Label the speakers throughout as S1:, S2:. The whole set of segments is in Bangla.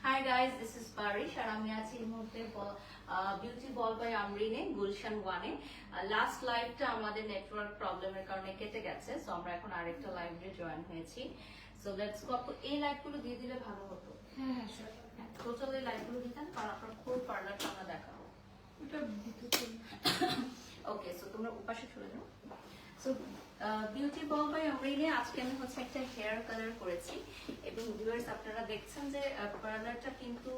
S1: High guys, this is Parish আর আমি আছি এই মুহূর্তে বিউটি বল বাই আমরিনে গুলশান 1 এ। লাস্ট লাইভটা আমাদের নেটওয়ার্ক প্রবলেমের কারণে কেটে গেছে, সো আমরা এখন আরেকটা লাইভে জয়েন হয়েছি। So let's go. এই লাইভগুলো দিয়ে দিলে ভালো হতো।
S2: হ্যাঁ শিওর।
S1: টোটাল এই লাইভগুলো দিতেন কারণ আপনার ফুল পার্লারটা আমরা দেখাবো।
S2: ওটা ভিতরে
S1: ওকে, সো তোমরা উপাসে চলে যাও। সো বিউটি বল বাই আমরিনে আজকে আমি হচ্ছে একটা হেয়ার কালার করেছি এবং ভিউয়ার্স আপনারা দেখছেন যে পার্লারটা কিন্তু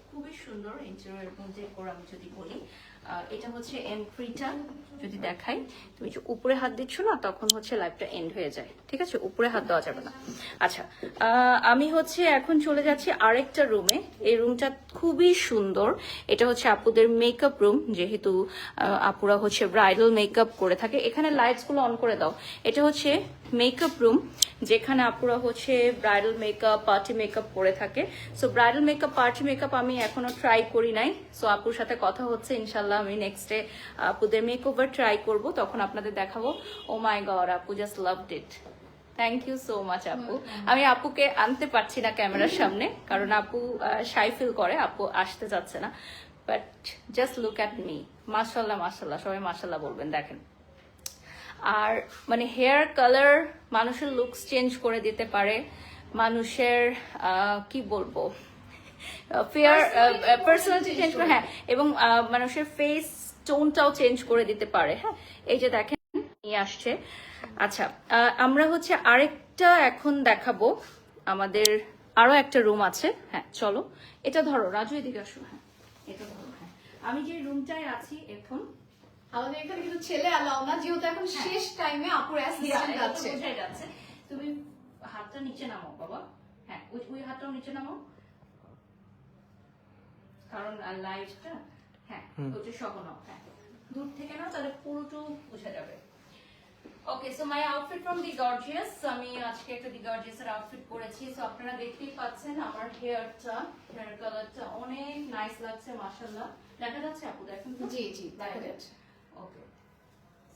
S1: খুবই সুন্দর। ইন্টেরিয়র এবং ডেকোর আমি যদি বলি, এটা হচ্ছে এন্ট্রিটা যদি দেখাই, তুমি যে উপরে হাত দিচ্ছ না তখন হচ্ছে লাইভটা এন্ড হয়ে যায়, ঠিক আছে? উপরে হাত দেওয়া যাবে না। আচ্ছা, আমি হচ্ছে এখন চলে যাচ্ছি আরেকটা রুমে। এই রুমটা খুবই সুন্দর। এটা হচ্ছে আপুদের মেকআপ রুম, যেহেতু আপুরা হচ্ছে ব্রাইডাল মেকআপ করে থাকে। এখানে লাইটস গুলো অন করে দাও। এটা হচ্ছে মেকআপ রুম, যেখানে আপুরা হচ্ছে ব্রাইডাল মেকআপ, পার্টি মেকআপ করে থাকে। So bridal makeup, party makeup আমি এখনো ট্রাই করি নাই। সো আপুর সাথে কথা হচ্ছে, ইনশাল্লাহ আমি নেক্সট ডে আপুদের মেকওভার ট্রাই করব, তখন আপনাদের দেখাবো। ও মাই গড, আপু just loved it. Thank you so much আপু। আমি আপুকে আনতে পারছি না ক্যামেরার সামনে, কারণ আপু শাই ফিল করে, আপু আসতে চাচ্ছে না। But just look at me, মাশাল্লাহ মাশাল্লাহ, সবাই মাশাল্লাহ বলবেন। দেখেন, আর মানে হেয়ার কালার মানুষের লুকস চেঞ্জ করে দিতে পারে, মানুষের কি বলবো, ফেয়ার পার্সোনালিটি চেঞ্জ করে, হ্যাঁ, এবং মানুষের ফেস টোনটাও চেঞ্জ করে দিতে পারে। হ্যাঁ, এই যে দেখেন নিয়ে আসছে। আচ্ছা, আমরা হচ্ছে আরেকটা এখন দেখাবো। আমাদের আরো একটা রুম আছে। হ্যাঁ চলো, এটা ধরো রাজু, এদিকে আসো। হ্যাঁ, এটা ধরো। হ্যাঁ, আমি যে রুমটায় আছি এখন,
S2: আমাদের এখানে কিন্তু ছেলে অ্যালাউ না, যেহেতু এখন শেষ টাইমে আপুর অ্যাসিস্ট্যান্ট আছে।
S1: বোঝাই যাচ্ছে। তুমি হাতটা নিচে নামাও বাবা। হ্যাঁ, ওই হাতটাও নিচে নামাও, কারণ লাইটটা, হ্যাঁ ওইটা সহ নাও। হ্যাঁ, দূর থেকে নাও, তাহলে পুরোটা বোঝা যাবে। Okay, so my outfit from the gorgeous. আমি আজকে একটা দি গর্জিয়াস এর আউটফিট পরেছি। সো আপনারা দেখতেই পাচ্ছেন আমার হেয়ার কালারটা অনেক নাইস লাগছে, মাশাআল্লাহ। দেখা যাচ্ছে আপু? দেখেন তো।
S2: জি জি, দেখা যাচ্ছে।
S1: ওকে,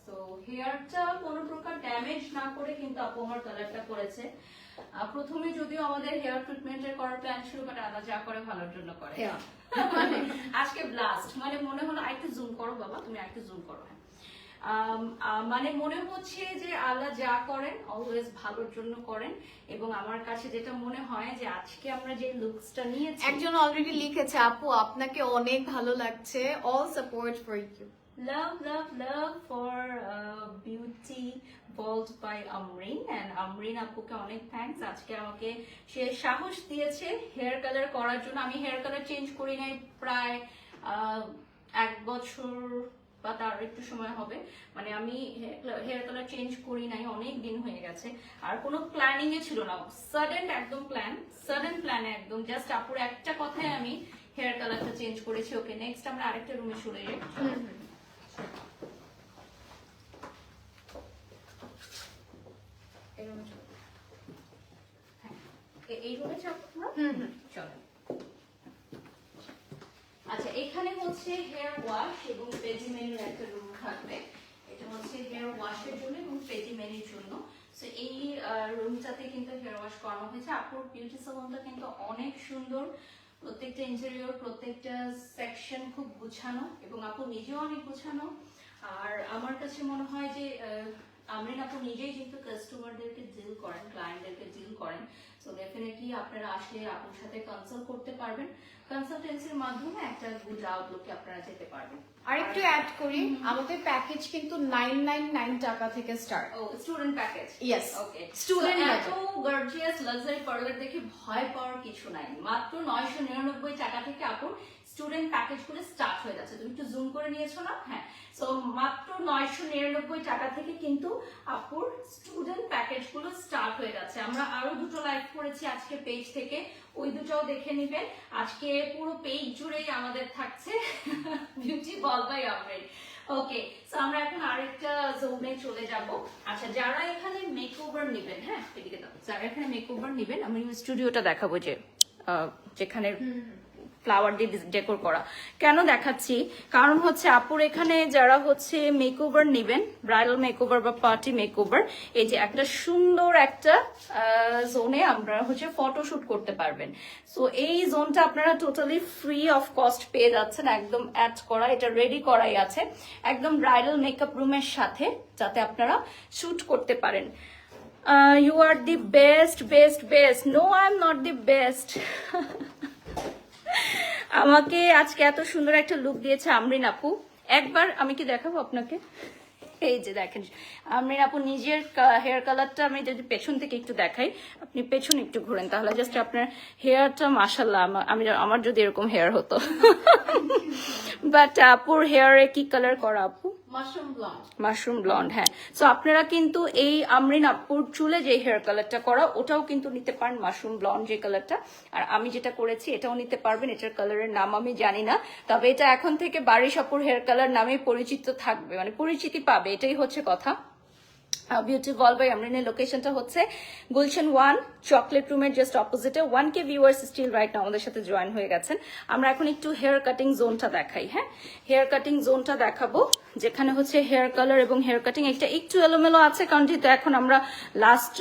S1: সো হেয়ারটা কোনো প্রকার ড্যামেজ না করে কিন্তু আপু আমার কালারটা করেছে। প্রথমে যদিও আমাদের হেয়ার ট্রিটমেন্টের করার প্ল্যান ছিল, বাট আল্লাহ যা করে ভালোর জন্য করে। মানে আজকে ব্লাস্ট, মানে মনে হলো আরেকটু জুম করো বাবা, তুমি আরেকটু জুম করো। হ্যাঁ, মানে মনে হচ্ছে যে আল্লাহ যা করেন অলওয়েজ ভালোর জন্য করেন, এবং আমার কাছে যেটা মনে হয় যে আজকে আমরা যে লুকসটা নিয়েছি,
S2: একজন অলরেডি লিখেছে, আপু আপনাকে অনেক ভালো লাগছে, all support for you.
S1: Love, love, love for beauty vault by Amreen, and Amreen আপুকে অনেক থ্যাঙ্কস। আজকে আমাকে সে সাহস দিয়েছে হেয়ার কালার করার জন্য। আমি হেয়ার কালার চেঞ্জ করি নাই প্রায় 1 বছর বা তার একটু সময় হবে। মানে আমি হেয়ার কালার চেঞ্জ করি নাই, অনেক দিন হয়ে গেছে। আর কোনো প্ল্যানিং এ ছিল না, সাডেন একদম সাডেন প্ল্যানে একদম জাস্ট আপুর একটা কথায় আমি হেয়ার কালারটা চেঞ্জ করেছি। ওকে, নেক্সট আমরা আরেকটা রুমে চলে যাই। এই রুমে চলো। আচ্ছা, এখানে হচ্ছে হেয়ার ওয়াশ এবং পেজিমেনির একটা রুম থাকবে। এটা হচ্ছে হেয়ার ওয়াশের জন্য এবং পেজিমেনির জন্য। সো এই রুমটাতে কিন্তু হেয়ার ওয়াশ করানো হয়েছে। আপুর বিউটি সালনটা কিন্তু অনেক সুন্দর, প্রত্যেকটা ইন্টেরিয়র, প্রত্যেকটা সেকশন খুব গুছানো, এবং আপু নিজেও অনেক গুছানো। আর আমার কাছে মনে হয় যে আমরিন আপু নিজেই যেহেতু কাস্টমারদেরকে ডিল করেন, ক্লায়েন্টদেরকে ডিল করেন, সো ডেফিনেটলি আপনারা আসলে আপুর সাথে কনসাল্ট করতে পারবেন। কনসালটেন্সির মাধ্যমে একটা গুড আউটলুকে আপনারা যেতে পারবেন।
S2: আর একটু অ্যাড করি, আমাদের প্যাকেজ কিন্তু 999 টাকা থেকে স্টার্ট।
S1: ও, স্টুডেন্ট প্যাকেজ।
S2: ইয়েস,
S1: ওকে,
S2: স্টুডেন্ট
S1: এত গর্জিয়াস লাক্সারি পার্লার দেখে ভয় পাওয়ার কিছু নাই। মাত্র 999 টাকা থেকে আপুর স্টুডেন্ট প্যাকেজ গুলো স্টার্ট হয়ে যাচ্ছে। তুমি একটু জুম করে নিয়েছো না? হ্যাঁ, সো মাত্র 999 টাকা থেকে কিন্তু আপুর স্টুডেন্ট প্যাকেজ গুলো স্টার্ট হয়ে যাচ্ছে। আমরা আরো দুটো লাইভ করেছি আজকে পেজ থেকে, ওই দুটোও দেখে নিবেন। আজকে পুরো পেজ জুড়েই আমাদের থাকছে beauty ball by Amrin. Okay, so আমরা এখন আরেকটা জোনে চলে যাব। আচ্ছা, যারা এখানে মেকওভার নেবেন, হ্যাঁ এদিকে দাও, যারা এখানে মেকওভার নেবেন, আমি স্টুডিওটা দেখাবো যে যেখানে ফ্লাওয়ার দিয়ে ডেকোর করা। কেন দেখাচ্ছি, কারণ হচ্ছে আপুর এখানে যারা হচ্ছে মেকওভার নেবেন, ব্রাইডাল মেকওভার বা পার্টি মেকওভার, এই যে একটা সুন্দর একটা জোনে আমরা হচ্ছে ফটোশুট করতে পারবেন। সো এই জোনটা আপনারা টোটালি ফ্রি অফ কস্ট পেয়ে যাচ্ছেন, একদম অ্যাড করা, এটা রেডি করাই আছে একদম ব্রাইডাল মেকআপ রুমের সাথে, যাতে আপনারা শুট করতে পারেন। You are the best best best. No, I am not the best. আমাকে আজকে এত সুন্দর একটা লুক দিয়েছে আমরিন আপু। একবার আমি কি দেখাবো আপনাকে, এই যে দেখেন আমরিন আপু নিজের হেয়ার কালারটা আমি যদি পেছন থেকে একটু দেখাই, আপনি পেছন একটু ঘুরেন, তাহলে জাস্ট আপনার হেয়ারটা মাশাল্লাহ, আমার যদি এরকম হেয়ার হতো। বাট আপুর হেয়ারে কি কালার করা আপু? মাশরুম ব্লন্ড, হ্যাঁ। সো আপনারা কিন্তু এই আমরিন আপুর চুলে যে হেয়ার কালারটা করা, ওটাও কিন্তু নিতে পারেন, মাশরুম ব্লন্ড যে কালারটা। আর আমি যেটা করেছি এটাও নিতে পারবেন। এটার কালারের নাম আমি জানি না, তবে এটা এখন থেকে বারিশ আপুর হেয়ার কালার নামে পরিচিত থাকবে, মানে পরিচিতি পাবে, এটাই হচ্ছে কথা। বিউটি বল বাই আমরিনের লোকেশনটা হচ্ছে গুলশান 1 চকলেট রুমের জাস্ট অপোজিটে। 1K viewers still right now আমাদের সাথে জয়েন হয়ে গেছেন। আমরা এখন একটু হেয়ার কাটিং জোনটা দেখাই। হ্যাঁ, হেয়ার কাটিং জোনটা দেখাবো, যেখানে হচ্ছে হেয়ার কালার এবং হেয়ার কাটিং একটা একটু এলোমেলো আছে, কারণ যেহেতু এখন আমরা লাস্ট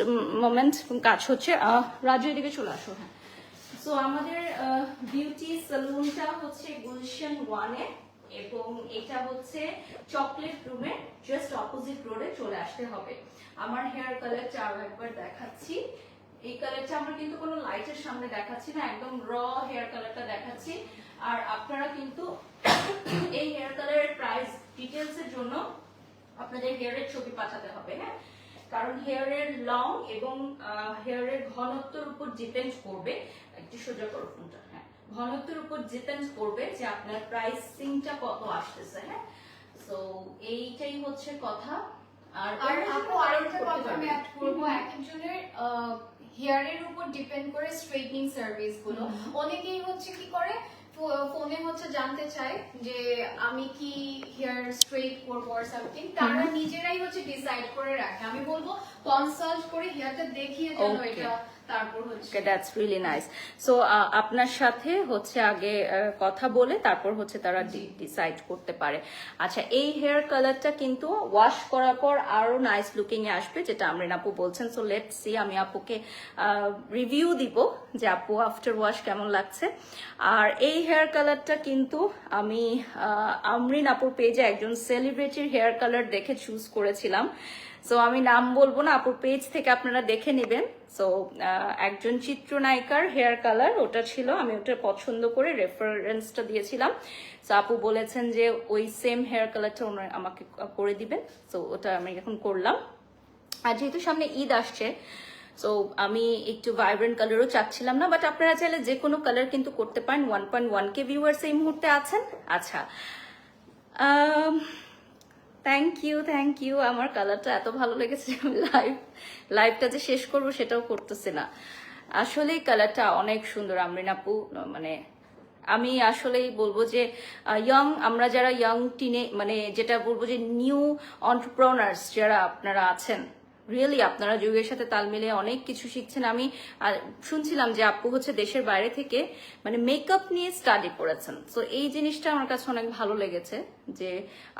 S1: মোমেন্ট কাজ হচ্ছে। রাজু এদিকে চলে আসো। হ্যাঁ, সো আমাদের বিউটি সালুনটা হচ্ছে গুলশান 1-এ, এবং এটা হচ্ছে চকলেট রুমের জাস্ট অপোজিট রোডে চলে আসতে হবে। আমার হেয়ার কালারটা আরো একবার দেখাচ্ছি। এই কালারটা আমরা কিন্তু কোনো লাইটের সামনে দেখাচ্ছি না, একদম র হেয়ার কালারটা দেখাচ্ছি। আর আপনারা কিন্তু এই হেয়ার কালারের প্রাইস ডিটেলস এর জন্য আপনাদের হেয়ারের ছবি পাঠাতে হবে। হ্যাঁ, কারণ হেয়ারের লং এবং হেয়ারের ঘনত্বের উপর ডিপেন্ড করবে। একটু সোজা করো ফোনটা। হ্যাঁ, ঘনত্বের উপর ডিপেন্ড করবে যে আপনার প্রাইসিংটা কত আসতেছে। হ্যাঁ, সো এইটাই হচ্ছে কথা। আর
S2: আপু আরেকটা কথা আমি অ্যাড করব, একজনের হেয়ারের উপর ডিপেন্ড করে স্ট্রেটনিং সার্ভিস গুলো। অনেকেই হচ্ছে কি করে, ফোনে হচ্ছে জানতে চায় যে আমি কি হেয়ার স্ট্রেট করবো আর সামথিং, তারা নিজেরাই হচ্ছে ডিসাইড করে রাখে। আমি বলবো কনসাল্ট করে হেয়ারটা দেখিয়ে যেন এটা তারপর হচ্ছে।
S1: That's really nice. সো আপনার সাথে হচ্ছে আগে কথা বলে তারপর হচ্ছে তারা ডিসাইড করতে পারে। আচ্ছা, এই হেয়ার কালারটা কিন্তু ওয়াশ করার পর আরো নাইস লুকিং এ আসবে, যেটা আমরিন আপু বলছেন। সো লেটস সি, আমি আপুকে রিভিউ দিব যে আপু আফটার ওয়াশ কেমন লাগছে। আর এই হেয়ার কালারটা কিন্তু আমি আমরিন আপুর পেজে একজন সেলিব্রিটির হেয়ার কালার দেখে চুজ করেছিলাম। সো আমি নাম বলবো না, আপুর পেজ থেকে আপনারা দেখে নেবেন। সো একজন চিত্রনায়িকার হেয়ার কালার ওটা ছিল, আমি ওটা পছন্দ করে রেফারেন্সটা দিয়েছিলাম। সো আপু বলেছেন যে ওই সেম হেয়ার কালারটা ওনারা আমাকে করে দিবেন। সো ওটা আমি এখন করলাম। আর যেহেতু সামনে ঈদ আসছে, সো আমি একটু ভাইব্রেন্ট কালারও চাচ্ছিলাম না, বাট আপনারা চাইলে যে কোনো কালার কিন্তু করতে পারেন। 1.1K ভিউয়ার্স এই মুহূর্তে আছেন। আচ্ছা, থ্যাংক ইউ। আমার কালারটা এত ভালো লেগেছে, আমি লাইভটা যে শেষ করবো সেটাও করতেছি না। আসলে কালারটা অনেক সুন্দর আমরিন আপু। মানে আমি আসলেই বলবো যে আমরা যারা ইয়াং মানে যেটা বলবো যে নিউ অন্টারপ্রেনার্স যারা আপনারা আছেন, রিয়েলি আপনারা যুগের সাথে তাল মিলিয়ে অনেক কিছু শিখছেন। আমি শুনছিলাম যে আপু হচ্ছে দেশের বাইরে থেকে মানে মেকআপ নিয়ে স্টাডি করেছেন। তো এই জিনিসটা আমার কাছে অনেক ভালো লেগেছে যে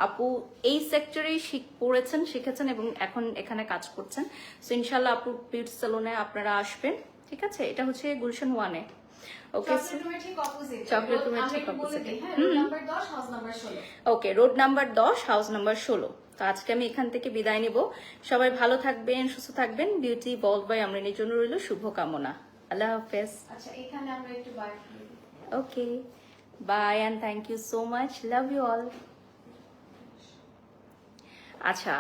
S1: আপু এই সেক্টরেই পড়েছেন, শিখেছেন এবং এখন এখানে কাজ করছেন। সো ইনশাল্লাহ আপু বিউটি সালনে আপনারা আসবেন। ঠিক আছে, এটা হচ্ছে গুলশান 1-এ। ওকে, চকলেট রুমের ঠিক অপোজিটে। ওকে, রোড নাম্বার 10 হাউস নাম্বার 16। তো আজকে আমি এখান থেকে বিদায় নিব। সবাই ভালো থাকবেন, সুস্থ থাকবেন। বিউটি বল বাই আমরিনের জন্য রইল শুভকামনা। আল্লাহ হাফেজ।
S2: আচ্ছা, এখানে আমরা একটু bye.
S1: Okay, bye and thank you so much, love you all. আচ্ছা,